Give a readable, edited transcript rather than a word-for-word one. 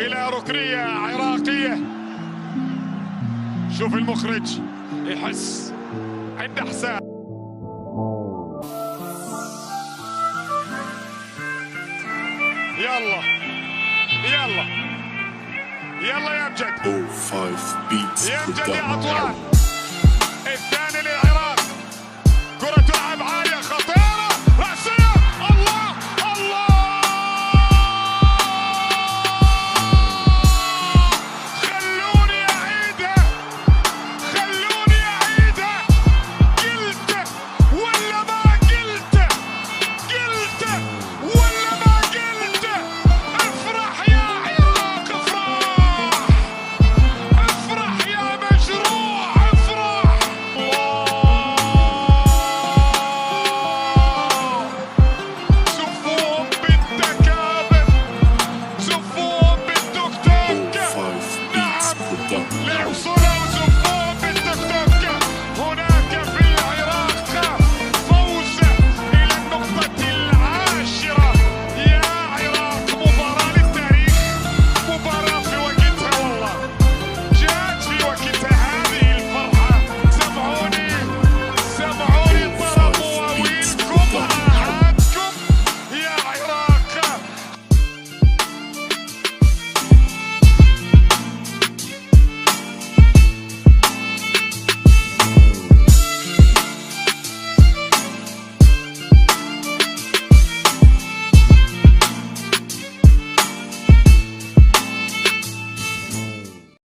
إلى ركنية عراقية. شوف المخرج يحس عنده حساب. يلا يلا يلا يا امجد، O5 beats يا امجد يا عطوان.